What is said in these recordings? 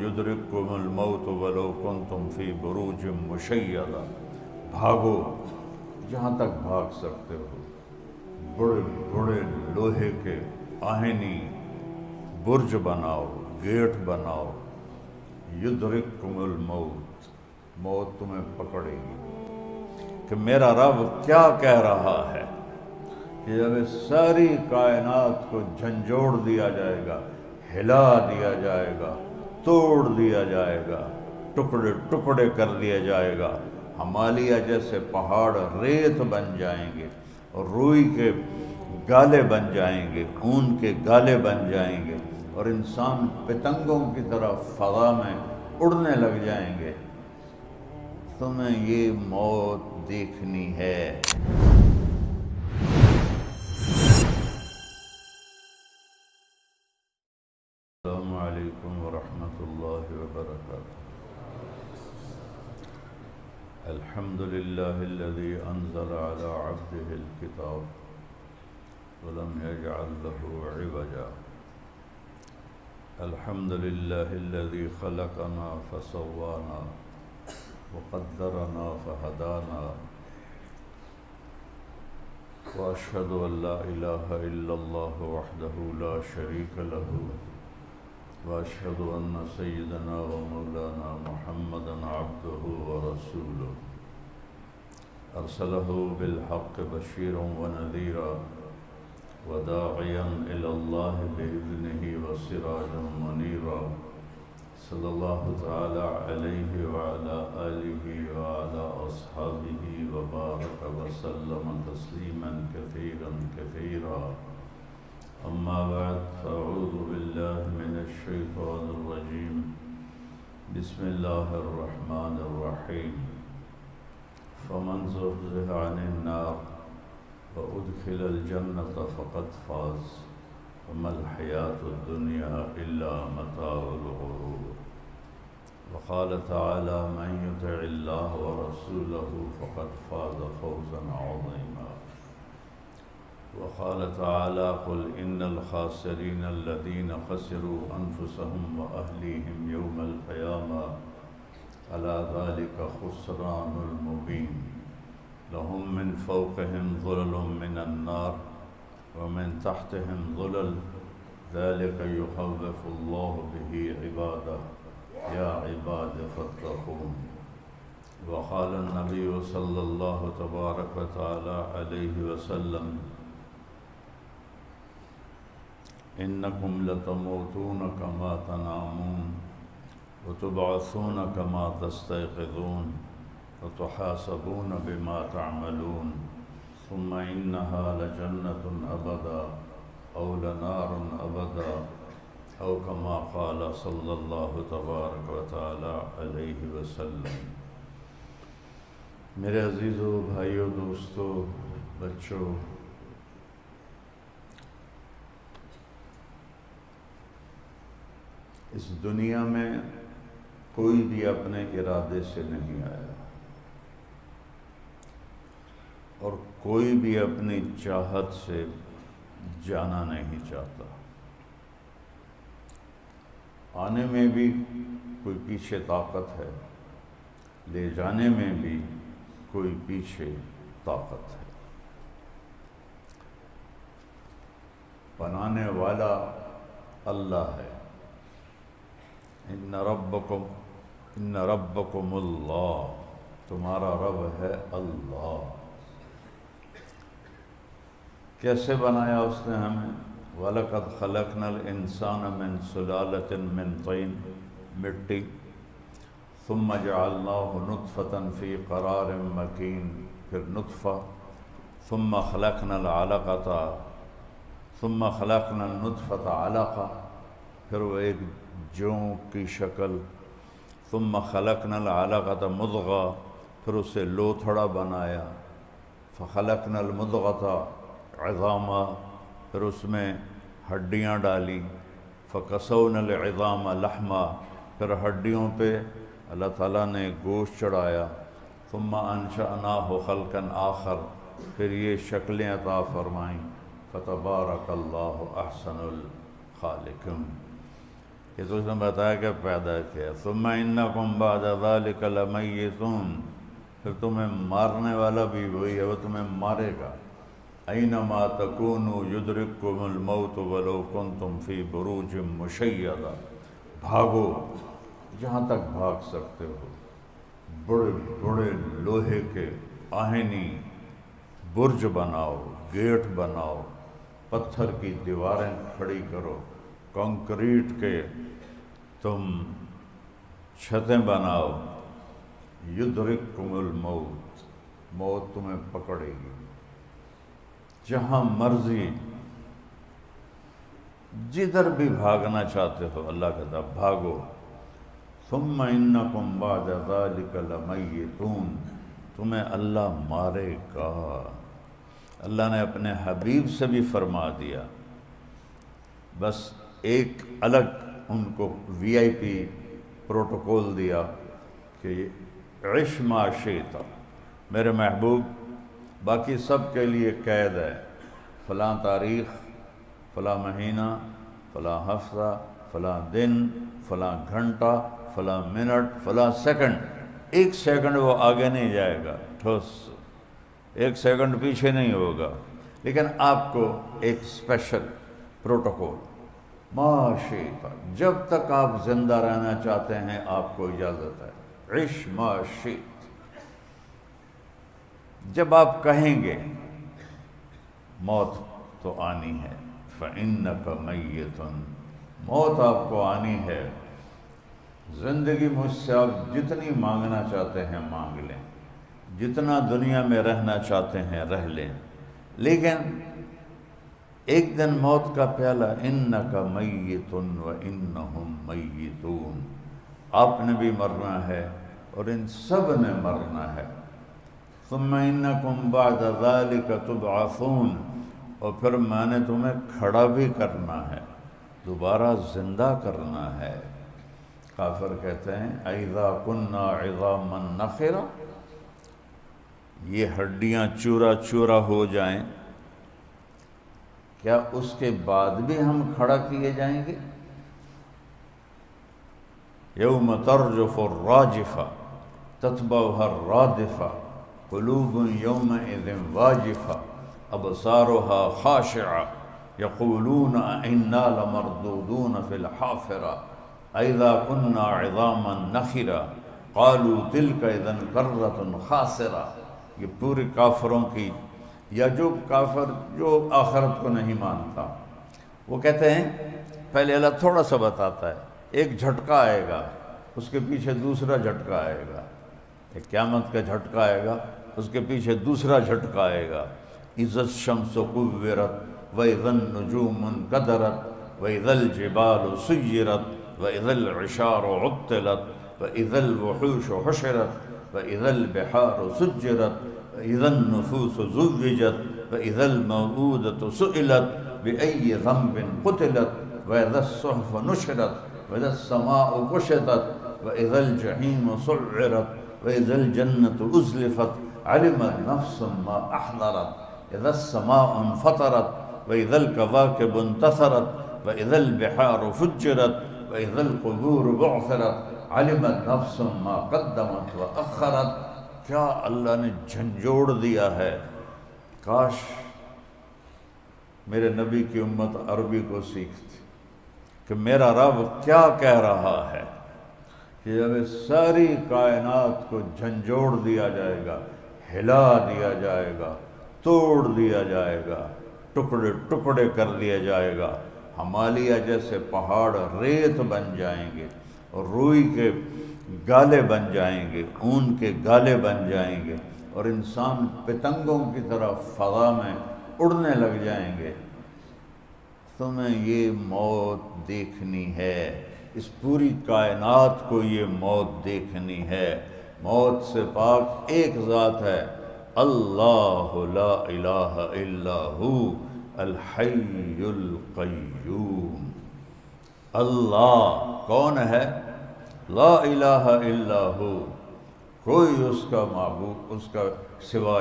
یدرککم الموت ولو کنتم فی بروج مشیدہ، بھاگو جہاں تک بھاگ سکتے ہو، بڑے بڑے لوہے کے آہنی برج بناؤ، گیٹ بناؤ، یدرککم الموت، موت تمہیں پکڑے گی۔ کہ میرا رب کیا کہہ رہا ہے کہ جب اس ساری کائنات کو جھنجھوڑ دیا جائے گا، ہلا دیا جائے گا، توڑ دیا جائے گا، ٹکڑے ٹکڑے کر دیا جائے گا، ہمالیہ جیسے پہاڑ ریت بن جائیں گے اور روئی کے گالے بن جائیں گے، اون کے گالے بن جائیں گے، اور انسان پتنگوں کی طرح فضا میں اڑنے لگ جائیں گے، تمہیں یہ موت دیکھنی ہے۔ السلام علیکم ورحمۃ اللہ وبرکاتہ۔ الحمد للہ الذی انزل علی عبدہ الکتاب ولم یجعل له عوجا۔ الحمد للہ الذی خلقنا فسوانا وقدرنا فہدانا، واشہد ان لا الہ الا اللہ وحدہ لا شریک لہ، واشہد ان سیدنا ومولانا محمدا عبدہ ورسولہ، ارسلہ بالحق بشیرا ونذیرا وداعیا الی اللہ بإذنہ وسراجا منیرا، صلی اللہ تعالی علیہ وعلی آلہ وعلی اصحابہ وبارک وسلم تسلیما کثیرا کثیرا۔ اما بعد فاعوذ باللہ من الشیطان الرجیم، بسم اللہ الرحمن الرحیم۔ فمن زحزح عن النار وادخل الجنة فقد فاز وما الحیاة الدنیا الا متاع الغرور۔ وقال تعالی من یطع اللہ ورسولہ فقد فاز فوزا عظیما۔ وقال تعالی قل ان الخاسرین الذین خسروا انفسهم واہلیہم یوم القیامہ الا ذلک خسران المبین۔ لهم من فوقهم ظلل من النار ومن تحتهم ظلل ذلك يخوف الله به عباده يا عباد فاتقون۔ وقال النبي صلى الله تبارك وتعالى عليه وسلم إنكم لتموتون كما تنامون وتبعثون كما تستيقظون وتحاسبون بما تعملون ثم إنها لجنة أبدا أو لنار أبدا أو كما قال صلى الله تبارك وتعالى عليه وسلم۔ میرے عزیزو، بھائیو، دوستو، بچوں، اس دنیا میں کوئی بھی اپنے ارادے سے نہیں آیا اور کوئی بھی اپنی چاہت سے جانا نہیں چاہتا۔ آنے میں بھی کوئی پیچھے طاقت ہے، لے جانے میں بھی کوئی پیچھے طاقت ہے۔ بنانے والا اللہ ہے۔ ان ربکم اللہ، تمہارا رب ہے اللہ۔ کیسے بنایا اس نے ہمیں؟ وَلَقَدْ خَلَقْنَا الْإِنسَانَ مِنْ سُلَالَةٍ مِنْ طِينٍ، مٹی، ثُمَّ جَعَلْنَاهُ نُطْفَةً فِي قَرَارٍ مَكِينٍ، پھر نطفہ، ثُمَّ خَلَقْنَا الْعَلَقَةَ، ثُمَّ خَلَقْنَا النُّطْفَةَ عَلَقَةً، پھر وہ ایک جوں کی شکل، ثُمَّ خَلَقْنَا الْعَلَقَةَ مُضْغَةً، پھر اسے لوتھڑا بنایا، فَخَلَقْنَا الْمُضْغَةَ عِظَامًا، پھر اس میں ہڈیاں ڈالی، فَكَسَوْنَا الْعِظَامَ لَحْمًا، پھر ہڈیوں پہ اللہ تعالیٰ نے گوشت چڑھایا، ثُمَّ أَنشَأْنَاهُ خَلْقًا آخر، پھر یہ شکلیں عطا فرمائیں، فَتَبَارَكَ اللَّهُ أَحْسَنُ الْخَالِقِينَ۔ یہ تو اس نے بتایا کہ پیدا کیا. ثم انکم بعد ذلک لمیتون، پھر تمہیں مارنے والا بھی وہی ہے، وہ تمہیں مارے گا. اینما تکونوا یدرککم الموت ولو کنتم فی بروج مشیدہ، بھاگو جہاں تک بھاگ سکتے ہو، بڑے بڑے لوہے کے آہنی برج بناؤ، گیٹ بناؤ، پتھر کی دیواریں کھڑی کرو، کنکریٹ کے تم چھتیں بناؤ. یدرککم الموت، موت تمہیں پکڑے گی جہاں مرضی، جدھر بھی بھاگنا چاہتے ہو اللہ کے طرف بھاگو. ثم انکم بعد ذلک لمیتون، تمہیں اللہ مارے گا. اللہ نے اپنے حبیب سے بھی فرما دیا، بس ایک الگ ان کو وی آئی پی پروٹوکول دیا کہ عش ما شئت، میرے محبوب باقی سب کے لیے قید ہے، فلاں تاریخ، فلاں مہینہ، فلاں ہفتہ، فلاں دن، فلاں گھنٹہ، فلاں منٹ، فلاں سیکنڈ. ایک سیکنڈ وہ آگے نہیں جائے گا، ٹھوس ایک سیکنڈ پیچھے نہیں ہوگا. لیکن آپ کو ایک اسپیشل پروٹوکول، ما شئت، جب تک آپ زندہ رہنا چاہتے ہیں آپ کو اجازت ہے. عش ما شئت، جب آپ کہیں گے موت تو آنی ہے. فإنک میت، موت آپ کو آنی ہے. زندگی مجھ سے آپ جتنی مانگنا چاہتے ہیں مانگ لیں، جتنا دنیا میں رہنا چاہتے ہیں رہ لیں، لیکن ایک دن موت کا پیالہ. انک میت وانہم میتون، آپ نے بھی مرنا ہے اور ان سب نے مرنا ہے. ثم انکم بعد ذلک تبعثون، اور پھر میں نے تمہیں کھڑا بھی کرنا ہے، دوبارہ زندہ کرنا ہے. کافر کہتے ہیں اذا کنا عظاما نخرا، یہ ہڈیاں چورا چورا ہو جائیں کیا اس کے بعد بھی ہم کھڑا کیے جائیں گے؟ یوم ترجف الراجفہ تتبعها الرادفہ قلوب یومئذ واجفہ ابصارها خاشعہ یقولون انا لمردودون فی الحافرہ اذا كنا عظاما نخرا قالوا تلك اذا کرۃ خاسرہ. یہ پورے کافروں کی، یا جو کافر جو آخرت کو نہیں مانتا، وہ کہتے ہیں پہلے اللہ تھوڑا سا بتاتا ہے، ایک جھٹکا آئے گا، اس کے پیچھے دوسرا جھٹکا آئے گا، ایک قیامت کا جھٹکا آئے گا، اس کے پیچھے دوسرا جھٹکا آئے گا. اذا الشمس كورت واذا النجوم انكدرت واذا الجبال سيرت واذا العشار عطلت واذا الوحوش حشرت واذا البحار سجرت واذا النفوس زوجت واذا الموءودة سئلت بأي ذنب قتلت واذا الصحف نشرت واذا السماء كشطت واذا الجحيم سعرت واذا الجنة أزلفت علمت نفس ما أحضرت اذا السماء انفطرت واذا الكواكب انتثرت واذا البحار فجرت واذا القبور بعثرت علمت نفس ما قدمت واخرت. کیا اللہ نے جھنجھوڑ دیا ہے. کاش میرے نبی کی امت عربی کو سیکھتی کہ میرا رب کیا کہہ رہا ہے کہ جب ساری کائنات کو جھنجھوڑ دیا جائے گا، ہلا دیا جائے گا، توڑ دیا جائے گا، ٹکڑے ٹکڑے کر دیا جائے گا، ہمالیہ جیسے پہاڑ ریت بن جائیں گے اور روئی کے گالے بن جائیں گے، اون کے گالے بن جائیں گے، اور انسان پتنگوں کی طرح فضا میں اڑنے لگ جائیں گے. تمہیں یہ موت دیکھنی ہے، اس پوری کائنات کو یہ موت دیکھنی ہے. موت سے پاک ایک ذات ہے، اللہ لا الہ الا ہو الحی القیوم. اللہ کون ہے؟ لا الہ الا ہو، کوئی اس کا معبود، اس کا سوا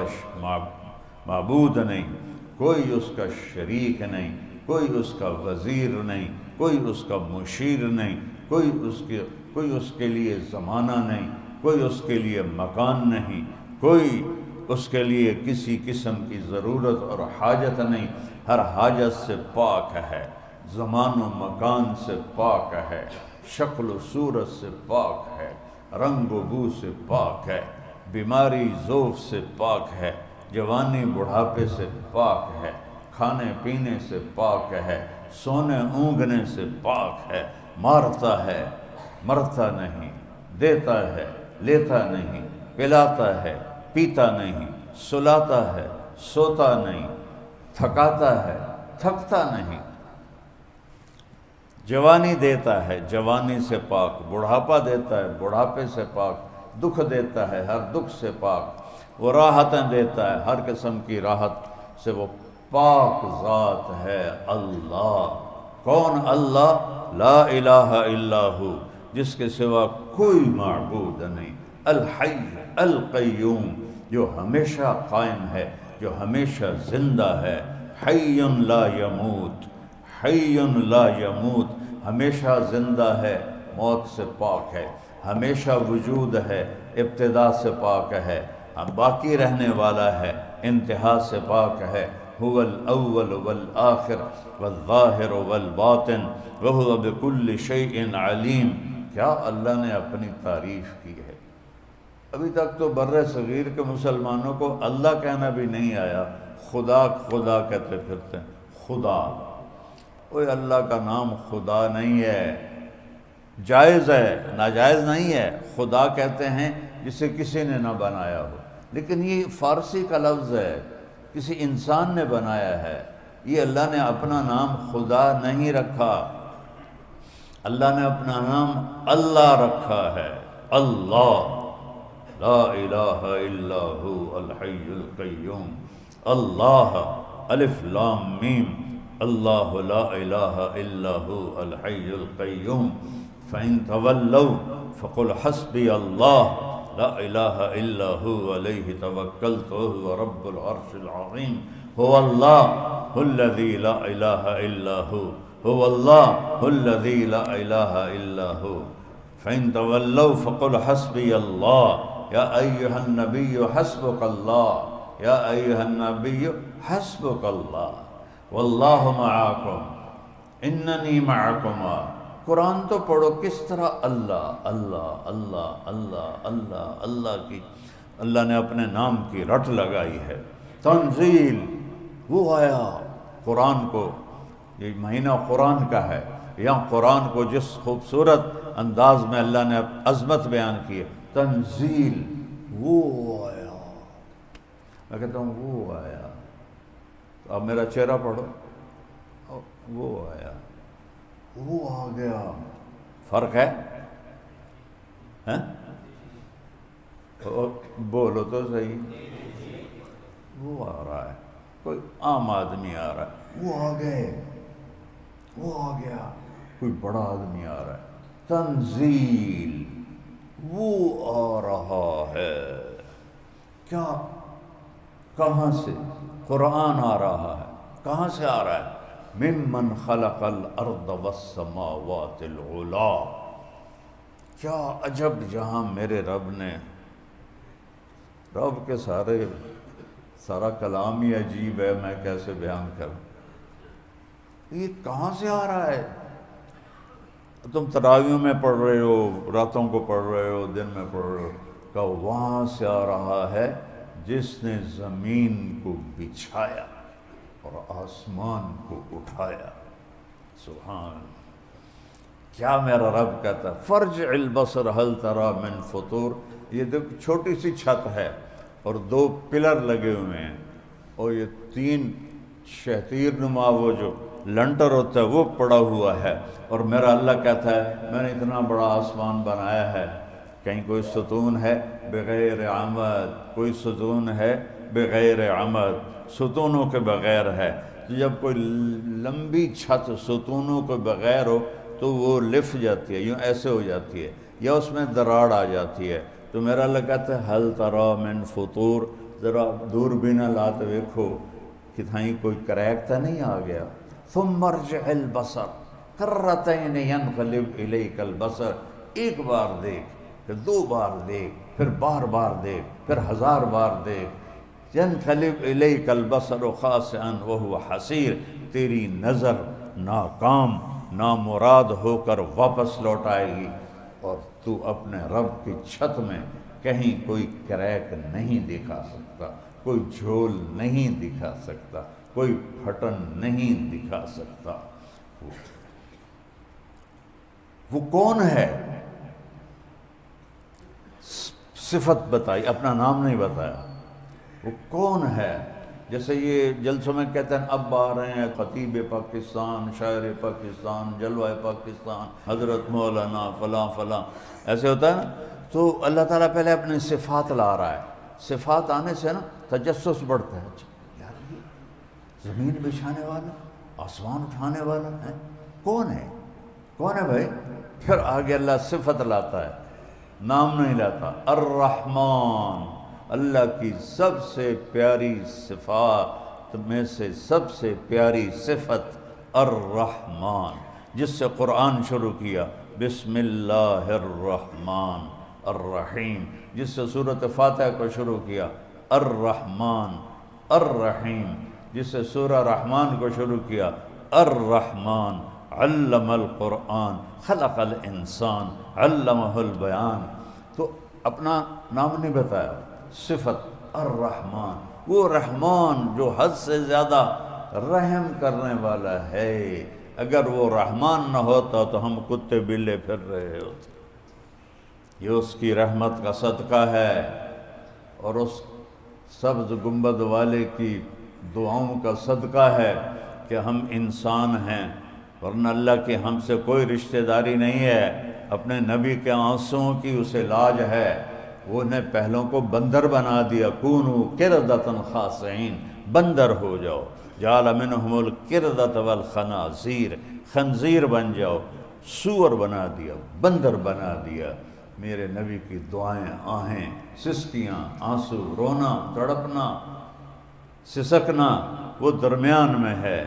معبود نہیں، کوئی اس کا شریک نہیں، کوئی اس کا وزیر نہیں، کوئی اس کا مشیر نہیں، کوئی اس کے لیے زمانہ نہیں، کوئی اس کے لیے مکان نہیں، کوئی اس کے لیے کسی قسم کی ضرورت اور حاجت نہیں، ہر حاجت سے پاک ہے، زمان و مکان سے پاک ہے، شکل و صورت سے پاک ہے، رنگ و بو سے پاک ہے، بیماری ذوف سے پاک ہے، جوانی بڑھاپے سے پاک ہے، کھانے پینے سے پاک ہے، سونے اونگنے سے پاک ہے، مارتا ہے مرتا نہیں، دیتا ہے لیتا نہیں، پلاتا ہے پیتا نہیں، سلاتا ہے سوتا نہیں، تھکاتا ہے تھکتا نہیں، جوانی دیتا ہے جوانی سے پاک، بڑھاپا دیتا ہے بڑھاپے سے پاک، دکھ دیتا ہے ہر دکھ سے پاک، وہ راحتیں دیتا ہے ہر قسم کی راحت سے، وہ پاک ذات ہے اللہ۔ کون اللہ؟ لا الہ الا ہو، جس کے سوا کوئی معبود نہیں، الحی القیوم، جو ہمیشہ قائم ہے، جو ہمیشہ زندہ ہے، حی لا یموت، حی لا یموت، ہمیشہ زندہ ہے، موت سے پاک ہے، ہمیشہ وجود ہے، ابتدا سے پاک ہے، باقی رہنے والا ہے، انتہا سے پاک ہے، هو الاول والآخر والظاہر والباطن وهو بكل شیء علیم۔ کیا اللہ نے اپنی تعریف کی ہے؟ ابھی تک تو بر صغیر کے مسلمانوں کو اللہ کہنا بھی نہیں آیا، خدا خدا کہتے پھرتے ہیں، خدا۔ کوئی اللہ کا نام خدا نہیں ہے، جائز ہے ناجائز نہیں ہے، خدا کہتے ہیں جسے کسی نے نہ بنایا ہو، لیکن یہ فارسی کا لفظ ہے، کسی انسان نے بنایا ہے، یہ اللہ نے اپنا نام خدا نہیں رکھا، اللہ نے اپنا نام اللہ رکھا ہے، اللہ، لا الہ الا ہو الحی القیوم، اللہ، الف لام میم، اللہ لا الہ الا ہو الحی القیوم، فإن تولوا فقل حسبی اللہ لا الہ الا ہو علیہ توکلت وهو رب العرش العظیم، هو اللہ الذی لا الہ الا ہو، هو اللہ الذی لا الہ الا ہو، فإن تولوا فقل حسبی اللہ، یا ایہا النبی حسبک اللہ، یا ایہا النبی حسبک اللہ، واللہ معاکم اننی معکما۔ قرآن تو پڑھو کس طرح اللہ اللہ اللہ اللہ اللہ اللہ کی، اللہ نے اپنے نام کی رٹ لگائی ہے۔ تنزیل، وہ آیا قرآن کو، یہ مہینہ قرآن کا ہے، یہاں قرآن کو جس خوبصورت انداز میں اللہ نے عظمت بیان کی ہے، تنزیل، وہ آیا، میں کہتا ہوں وہ آیا، تو اب میرا چہرہ پڑھو، وہ آیا، وہ آ گیا، فرق ہے؟ بولو تو صحیح، وہ آ رہا ہے، کوئی عام آدمی آ رہا ہے، وہ آ گئے، وہ آ گیا، کوئی بڑا آدمی آ رہا ہے، تنزیل، وہ آ رہا ہے، کیا، کہاں سے؟ قرآن آ رہا ہے، کہاں سے آ رہا ہے؟ ممن خلق الارض والسماوات العلا، کیا عجب جہاں میرے رب نے، رب کے سارا کلام ہی عجیب ہے، میں کیسے بیان کروں، یہ کہاں سے آ رہا ہے؟ تم تراویحوں میں پڑھ رہے ہو، راتوں کو پڑھ رہے ہو، دن میں پڑھ رہے ہو، کہ وہاں سے آ رہا ہے جس نے زمین کو بچھایا اور آسمان کو اٹھایا، سبحان، کیا میرا رب کہتا ہے، فرجع البصر هل ترى من فطور، یہ دیکھ چھوٹی سی چھت ہے اور 2 پلر لگے ہوئے ہیں، اور یہ 3 شہتیر نما وہ جو لنٹر ہوتا ہے وہ پڑا ہوا ہے، اور میرا اللہ کہتا ہے میں نے اتنا بڑا آسمان بنایا ہے، کہیں کوئی ستون ہے بغیر عمد، کوئی ستون ہے بغیر عمد، ستونوں کے بغیر ہے، تو جب کوئی لمبی چھت ستونوں کے بغیر ہو تو وہ لف جاتی ہے، یوں ایسے ہو جاتی ہے، یا اس میں دراڑ آ جاتی ہے، تو میرا اللہ کہتا ہے هل ترى من فطور، ذرا دوربین لا تو دیکھو کہ کہیں کوئی کریک تو نہیں آ گیا، ثم ارجع البصر، کرتین ینقلب الیک البصر، ایک بار دیکھ، پھر دو بار دیکھ، پھر بار بار دیکھ، پھر ہزار بار دیکھ، ینقلب الیک البصر خاسئا وہو حسیر، تیری نظر ناکام نامراد ہو کر واپس لوٹ آئے گی، اور تو اپنے رب کی چھت میں کہیں کوئی کریک نہیں دکھا سکتا، کوئی جھول نہیں دکھا سکتا، کوئی پھٹن نہیں دکھا سکتا۔ وہ کون ہے؟ صفت بتائی، اپنا نام نہیں بتایا۔ وہ کون ہے؟ جیسے یہ جلسوں میں کہتے ہیں اب آ رہے ہیں خطیب پاکستان، شاعر پاکستان، جلوہ پاکستان، حضرت مولانا فلاں فلاں، ایسے ہوتا ہے نا۔ تو اللہ تعالیٰ پہلے اپنے صفات لا رہا ہے، صفات آنے سے نا تجسس بڑھتا ہے، یار یہ زمین بچھانے والا، آسمان اٹھانے والا ہے، کون ہے؟ کون ہے بھائی؟ پھر آگے اللہ صفت لاتا ہے، نام نہیں لاتا۔ الرحمن، اللہ کی سب سے پیاری صفات میں سے سب سے پیاری صفت الرحمن، جس سے قرآن شروع کیا، بسم اللہ الرحمن الرحیم، جس سے سورۃ فاتحہ کو شروع کیا، الرحمن الرحیم، جس سے سورہ رحمان کو شروع کیا، الرحمن علم القرآن خلق الانسان علمہ البیان۔ تو اپنا نام نہیں بتایا، صفت الرحمن، وہ رحمان جو حد سے زیادہ رحم کرنے والا ہے۔ اگر وہ رحمان نہ ہوتا تو ہم کتے بلے پھر رہے ہوتے۔ یہ اس کی رحمت کا صدقہ ہے، اور اس سبز گنبد والے کی دعاؤں کا صدقہ ہے کہ ہم انسان ہیں، ورنہ اللہ کی ہم سے کوئی رشتہ داری نہیں ہے۔ اپنے نبی کے آنسوؤں کی اسے لاج ہے، وہ نے پہلوں کو بندر بنا دیا، کونوا قردۃ خاسئین، بندر ہو جاؤ، جعل منہم القردۃ والخنازیر، خنزیر بن جاؤ، سور بنا دیا، بندر بنا دیا۔ میرے نبی کی دعائیں، آہیں، سسکیاں، آنسو، رونا، تڑپنا، سسکنا، وہ درمیان میں ہے،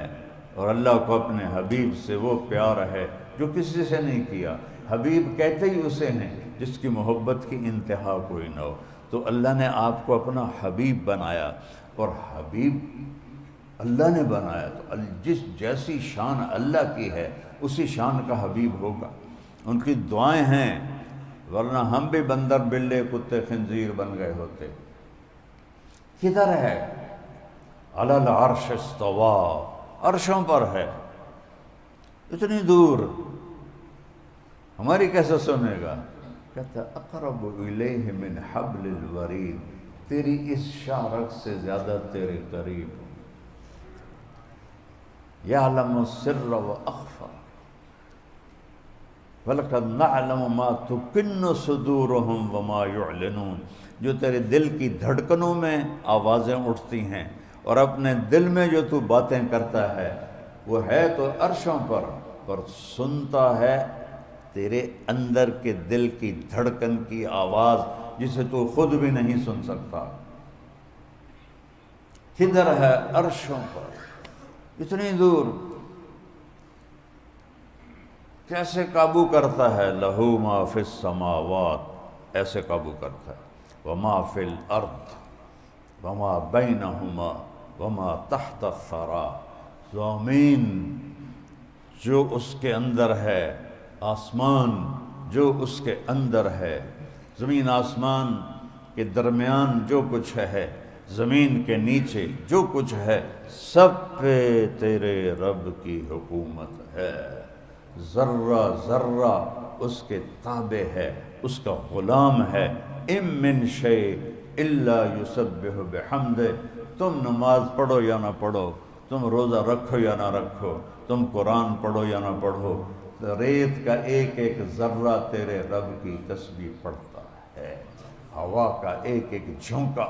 اور اللہ کو اپنے حبیب سے وہ پیار ہے جو کسی سے نہیں کیا۔ حبیب کہتے ہی اسے ہیں جس کی محبت کی انتہا کوئی نہ ہو۔ تو اللہ نے آپ کو اپنا حبیب بنایا، اور حبیب اللہ نے بنایا، تو جس جیسی شان اللہ کی ہے اسی شان کا حبیب ہوگا۔ ان کی دعائیں ہیں، ورنہ ہم بھی بندر بلے کتے خنزیر بن گئے ہوتے۔ کدھر ہے؟ علی العرش استویٰ، عرشوں پر ہے، اتنی دور، ہماری کیسے سنے گا؟ کہتا اقرب الیہ من حبل الورید، تیری اس شارک سے زیادہ تیرے قریب، یعلم السر واخفی، وَلَقَدْ نَعْلَمُ مَا تُكِنُّ صُدُورُهُمْ وَمَا يُعْلِنُونَ، جو تیرے دل کی دھڑکنوں میں آوازیں اٹھتی ہیں، اور اپنے دل میں جو تو باتیں کرتا ہے، وہ ہے تو عرشوں پر سنتا ہے تیرے اندر کے دل کی دھڑکن کی آواز، جسے تو خود بھی نہیں سن سکتا۔ کدھر ہے؟ عرشوں پر، اتنی دور۔ کیسے قابو کرتا ہے؟ لہو ما فی السماوات، ایسے قابو کرتا ہے، وما فی الارض وما بینہما وما تحت الثری، زمین جو اس کے اندر ہے، آسمان جو اس کے اندر ہے، زمین آسمان کے درمیان جو کچھ ہے، زمین کے نیچے جو کچھ ہے، سب پہ تیرے رب کی حکومت ہے۔ ذرہ ذرہ اس کے تابع ہے، اس کا غلام ہے۔ اِن مِّن شَيْءٍ إِلَّا يُسَبِّحُ بِحَمْدِهِ، تم نماز پڑھو یا نہ پڑھو، تم روزہ رکھو یا نہ رکھو، تم قرآن پڑھو یا نہ پڑھو، ریت کا ایک ایک ذرہ تیرے رب کی تسبیح پڑھتا ہے، ہوا کا ایک ایک جھونکا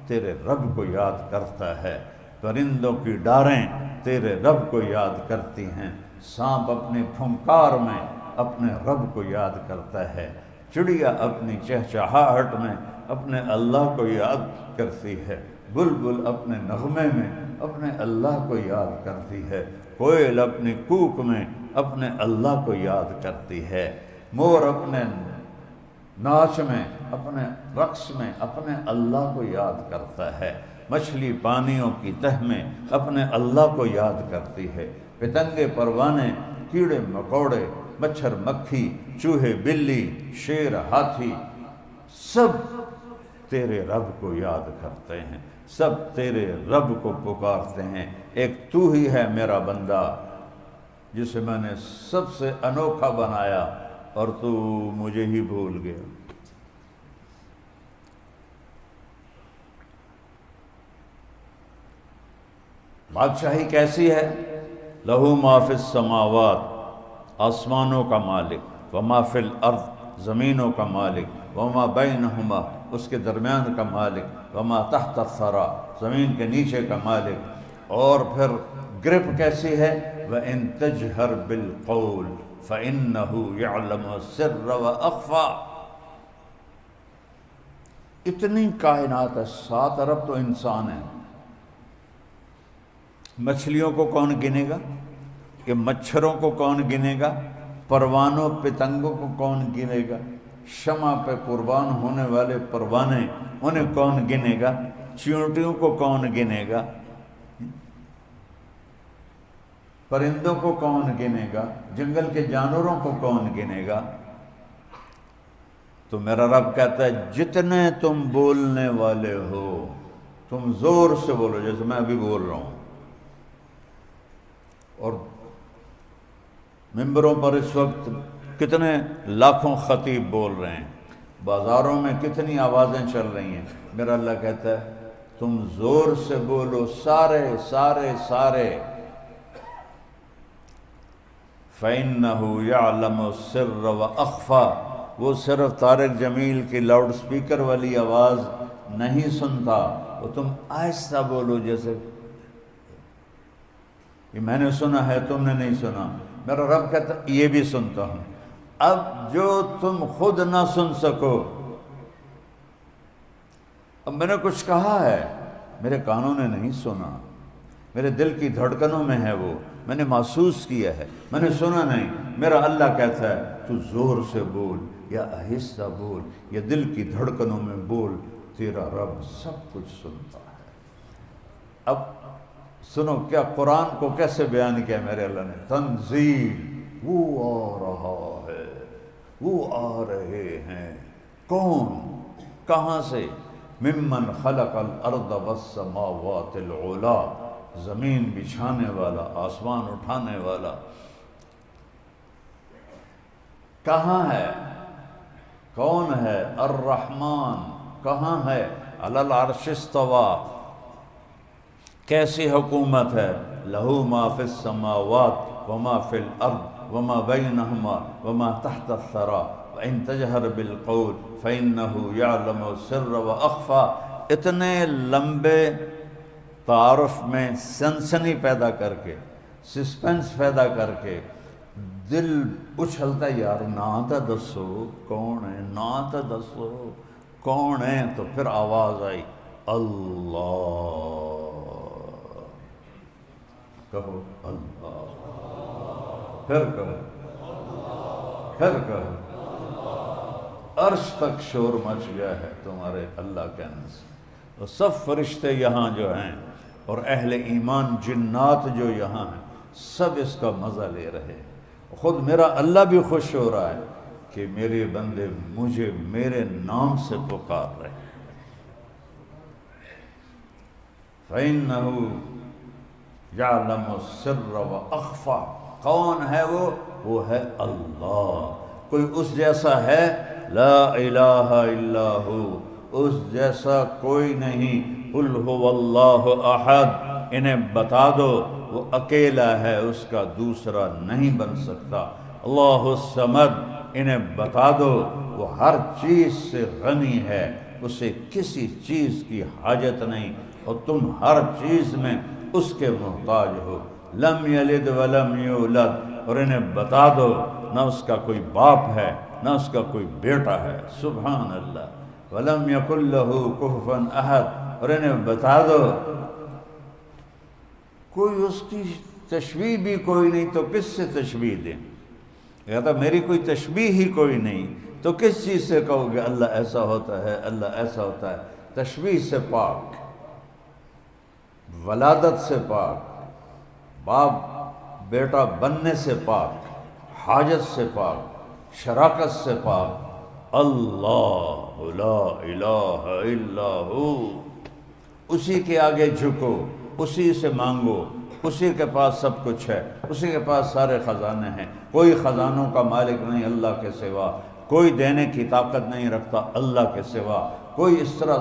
تیرے رب کو یاد کرتا ہے، پرندوں کی ڈاریں تیرے رب کو یاد کرتی ہیں، سانپ اپنی پھنکار میں اپنے رب کو یاد کرتا ہے، چڑیا اپنی چہچہاہٹ میں اپنے اللہ کو یاد کرتی ہے، بلبل اپنے نغمے میں اپنے اللہ کو یاد کرتی ہے، کوئل اپنی کوک میں اپنے اللہ کو یاد کرتی ہے، مور اپنے ناچ میں، اپنے رقص میں اپنے اللہ کو یاد کرتا ہے، مچھلی پانیوں کی تہ میں اپنے اللہ کو یاد کرتی ہے، پتنگے پروانے، کیڑے مکوڑے، مچھر مکھی، چوہے بلی، شیر ہاتھی، سب تیرے رب کو یاد کرتے ہیں، سب تیرے رب کو پکارتے ہیں۔ ایک تو ہی ہے میرا بندہ جسے میں نے سب سے انوکھا بنایا اور تو مجھے ہی بھول گیا۔ بادشاہی کیسی ہے؟ لہو ما فی السماوات، آسمانوں کا مالک، وما فی الارض، زمینوں کا مالک، وما بینہما، اس کے درمیان کا مالک، وما تحت الثری، زمین کے نیچے کا مالک۔ اور پھر گرپ کیسی ہے؟ وَإِن تَجْهَرْ بِالْقَوْلِ فَإِنَّهُ يَعْلَمُ السِّرَّ وَأَخْفَى۔ اتنی کائنات ہے، 7 ارب تو انسان ہیں، مچھلیوں کو کون گنے گا؟ کہ مچھروں کو کون گنے گا؟ پروانوں پتنگوں کو کون گنے گا؟ شمع پہ قربان ہونے والے پروانے، انہیں کون گنے گا؟ چیونٹیوں کو کون گنے گا؟ پرندوں کو کون گنے گا؟ جنگل کے جانوروں کو کون گنے گا؟ تو میرا رب کہتا ہے جتنے تم بولنے والے ہو، تم زور سے بولو جیسے میں ابھی بول رہا ہوں، اور ممبروں پر اس وقت کتنے لاکھوں خطیب بول رہے ہیں، بازاروں میں کتنی آوازیں چل رہی ہیں، میرا اللہ کہتا ہے تم زور سے بولو، سارے سارے سارے۔ فَإِنَّهُ يَعْلَمُ السِّرَّ وَأَخْفَى، وہ صرف طارق جمیل کی لاؤڈ سپیکر والی آواز نہیں سنتا، وہ تم آہستہ بولو جیسے یہ میں نے سنا ہے تم نے نہیں سنا، میرا رب کہتا یہ بھی سنتا ہوں۔ اب جو تم خود نہ سن سکو، اب میں نے کچھ کہا ہے، میرے کانوں نے نہیں سنا، میرے دل کی دھڑکنوں میں ہے وہ، میں نے محسوس کیا ہے، میں نے سنا نہیں، میرا اللہ کہتا ہے تو زور سے بول یا آہستہ بول یا دل کی دھڑکنوں میں بول، تیرا رب سب کچھ سنتا ہے۔ اب سنو کیا قرآن کو کیسے بیان کیا میرے اللہ نے، تنزیل، وہ آ رہا ہے، وہ آ رہے ہیں، کون، کہاں سے؟ ممن خلق الارض والسماوات العلا، زمین بچھانے والا، آسمان اٹھانے والا، کہاں ہے؟ کون ہے؟ الرحمن، کہاں ہے؟ علی العرش استوى، کیسی حکومت ہے؟ لہو ما فی السماوات وما فی الارض وما بینہما وما تحت الثری وان تجہر بالقول فانہ یعلم السر واخفی۔ اتنے لمبے تعارف میں سنسنی پیدا کر کے، سسپنس پیدا کر کے دل اچھلتا ہے، یار نا تا دسو کون ہے، نا تا دسو کون ہے؟ تو پھر آواز آئی اللہ، کہو اللہ، پھر کہو، پھر کہو، عرش تک شور مچ گیا ہے تمہارے اللہ کہنے سے۔ اور سب فرشتے یہاں جو ہیں اور اہل ایمان جنات جو یہاں ہیں، سب اس کا مزہ لے رہے ہیں، خود میرا اللہ بھی خوش ہو رہا ہے کہ میرے بندے مجھے میرے نام سے پکار رہے ہیں۔ فَإِنَّهُ یعلم السر وَأَخْفَى، کون ہے وہ ہے اللہ۔ کوئی اس جیسا ہے؟ لا الہ الا ہو، اس جیسا کوئی نہیں۔ قل هو اللہ احد، انہیں بتا دو وہ اکیلا ہے، اس کا دوسرا نہیں بن سکتا۔ اللہ الصمد، انہیں بتا دو وہ ہر چیز سے غنی ہے، اسے کسی چیز کی حاجت نہیں، اور تم ہر چیز میں اس کے محتاج ہو۔ لم یلد ولم یولد، اور انہیں بتا دو نہ اس کا کوئی باپ ہے نہ اس کا کوئی بیٹا ہے، سبحان اللہ۔ ولم یکن لہ کفوا احد، اور انہیں بتا دو کوئی اس کی تشبیہ بھی کوئی نہیں تو کس سے تشبیہ دیں؟ کہتا میری کوئی تشبیہ ہی کوئی نہیں تو کس چیز سے کہو گے اللہ ایسا ہوتا ہے، اللہ ایسا ہوتا ہے؟ تشبیہ سے پاک، ولادت سے پاک، باپ بیٹا بننے سے پاک، حاجت سے پاک، شراکت سے پاک، اللہ لا الہ الا ہو، اسی کے آگے جھکو، اسی سے مانگو، اسی کے پاس سب کچھ ہے، اسی کے پاس سارے خزانے ہیں، کوئی خزانوں کا مالک نہیں اللہ کے سوا، کوئی دینے کی طاقت نہیں رکھتا اللہ کے سوا، کوئی اس طرح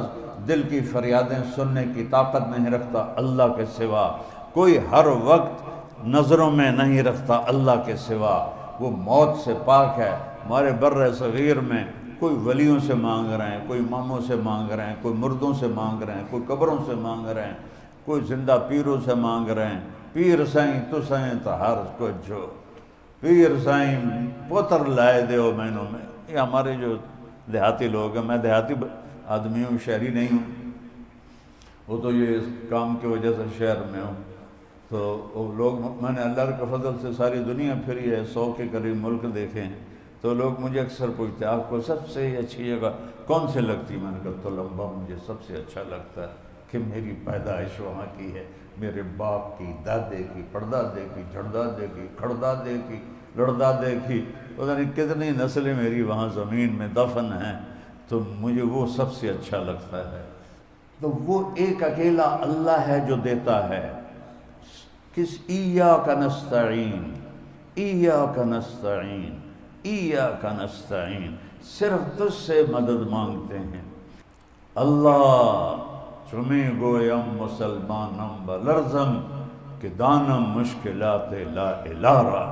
دل کی فریادیں سننے کی طاقت نہیں رکھتا اللہ کے سوا، کوئی ہر وقت نظروں میں نہیں رکھتا اللہ کے سوا، وہ موت سے پاک ہے۔ ہمارے بر صغیر میں کوئی ولیوں سے مانگ رہے ہیں، کوئی اماموں سے مانگ رہے ہیں، کوئی مردوں سے مانگ رہے ہیں، کوئی قبروں سے مانگ رہے ہیں، کوئی زندہ پیروں سے مانگ رہے ہیں، پیر سائیں تو سائیں تو ہر کچھ جو، پیر سائیں پوتر لائے دیو مینوں میں۔ یہ ہمارے جو دیہاتی لوگ ہیں، میں دیہاتی آدمی ہوں، شہری نہیں ہوں، وہ تو یہ اس کام کی وجہ سے شہر میں ہوں، تو وہ لوگ، میں نے اللہ کے فضل سے ساری دنیا پھری ہے، 100 کے قریب ملک دیکھے ہیں، تو لوگ مجھے اکثر پوچھتے ہیں آپ کو سب سے اچھی جگہ کون سے لگتی؟ میں نے کہا تو لمبا مجھے سب سے اچھا لگتا ہے کہ میری پیدائش وہاں کی ہے، میرے باپ کی، دادے کی، پردادے کی، جھڑدادے کی، کھڑدادے کی، لڑدادے کی، پتہ نہیں کتنی نسلیں میری وہاں زمین میں دفن ہیں، تو مجھے وہ سب سے اچھا لگتا ہے۔ تو وہ ایک اکیلا اللہ ہے جو دیتا ہے۔ کس ایاک نستعین، ایاک نستعین، ایاک نستعین، صرف تجھ سے مدد مانگتے ہیں اللہ۔ چمی گویم مسلمانم بلرزم کہ دانم مشکلات لا الارا،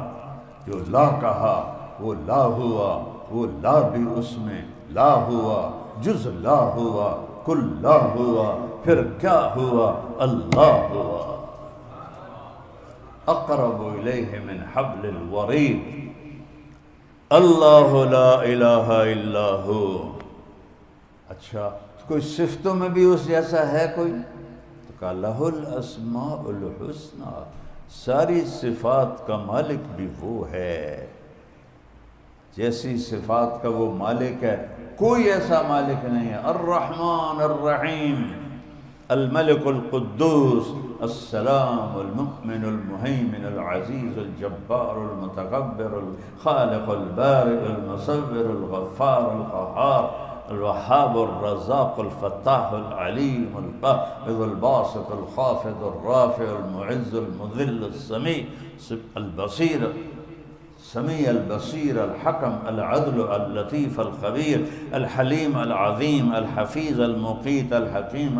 جو لا کہا وہ لا ہوا، وہ لا بھی اس میں لا ہوا، جز لا ہوا، کل لا ہوا، پھر کیا ہوا؟ اللہ ہوا۔ اقرب الیہ من حبل الورید، اللہ لا الہ الا ہو۔ اچھا کوئی صفتوں میں بھی اس جیسا ہے کوئی؟ تو کہا لہ الاسماء الحسنی، ساری صفات کا مالک بھی وہ ہے، جیسی صفات کا وہ مالک ہے کوئی ایسا مالک نہیں ہے۔ الرحمن الرحیم، الملک القدوس، السلام المؤمن المہیمن العزیز الجبار المتکبر الخالق البارئ المصور الغفار القہار الوہاب الرزاق الفتاح العلیم القابض الباسط الخافض الرافع المعز المذل السمیع البصیر، سمیع البصیر الحکم العدل اللطیف الخبیر الحلیم العظیم الحفیظ المقیت الحکیم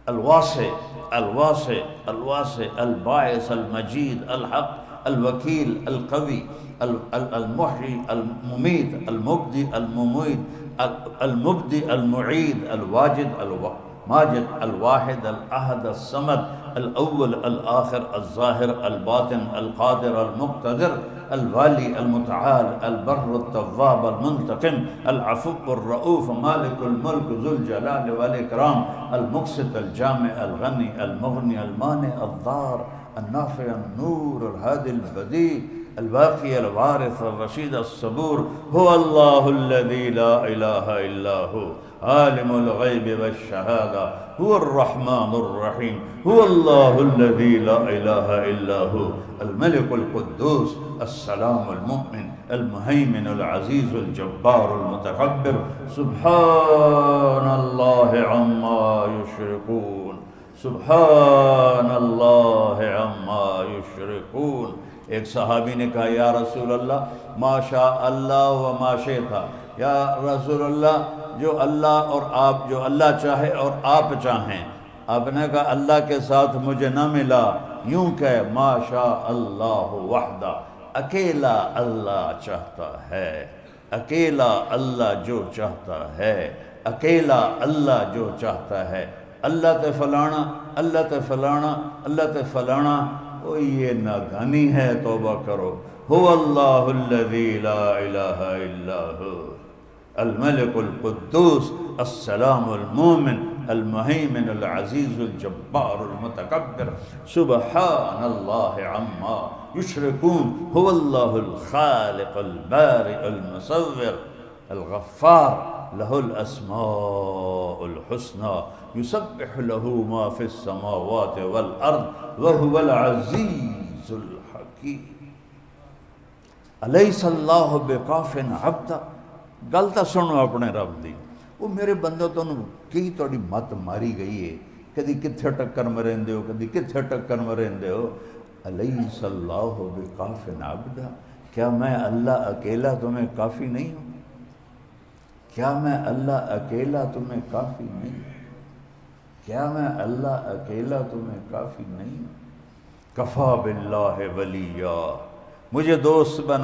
الواسع الواسع الواسع الباعث المجید الحق الوکیل القوی المحیی المميت المبدی المميت المبدی المعید الواجد الماجد الواحد الأحد الصمد الأول الآخر الظاهر الباطن القادر المقتدر الوالي المتعال البر التواب المنتقم العفو الرؤوف مالك الملك ذو الجلال والإكرام المقسط الجامع الغني المغني المانع الضار النافع النور الهادي البديع الباقي الوارث الرشيد الصبور هو الله الذي لا إله إلا هو عالم الغيب والشهادة هو الرحمن الرحيم هو الله الذي لا إله إلا هو الملك القدوس السلام المؤمن المهيمن العزيز الجبار المتكبر سبحان الله عما يشركون سبحان الله عما يشركون۔ ایک صحابی نے کہا یا رسول اللہ ما شاء اللہ و ما شئت، یا رسول اللہ جو اللہ اور آپ، جو اللہ چاہے اور آپ چاہیں۔ آپ نے کہا اللہ کے ساتھ مجھے نہ ملا، یوں کہ ما شاء اللہ وحدہ، اکیلا اللہ چاہتا ہے، اکیلا اللہ جو چاہتا ہے، اکیلا اللہ جو چاہتا ہے۔ اللہ تے فلانا، اللہ تے فلانا، اللہ تے فلانا، وہ یہ ناگانی ہے، توبہ کرو۔ هو اللہ الذی لا الہ الا ہو الملک القدوس السلام المؤمن المہیمن العزیز الجبار المتکبر سبحان اللہ عما یشرکون هو اللہ الخالق البارئ المصور الغفار له الاسماء الحسنى یسبح له ما فی السماوات والارض وهو العزیز الحکیم۔ الیس اللہ بکاف عبدا، گل تو سنو اپنے رب دی، وہ میرے بندو تنوں کی تھوڑی مت ماری گئی ہے، کدی کتھے ٹکر مرین ہو، کدی کتھے ٹکر مرین ہو۔ الیس اللہ بکاف عبدا، کیا میں اللہ اکیلا تمہیں کافی نہیں ہوں؟ کیا میں اللہ اکیلا تمہیں کافی نہیں ہوں؟ کیا میں اللہ اکیلا تمہیں کافی نہیں ہوں؟ کفا باللہ ولیہ، مجھے دوست بنا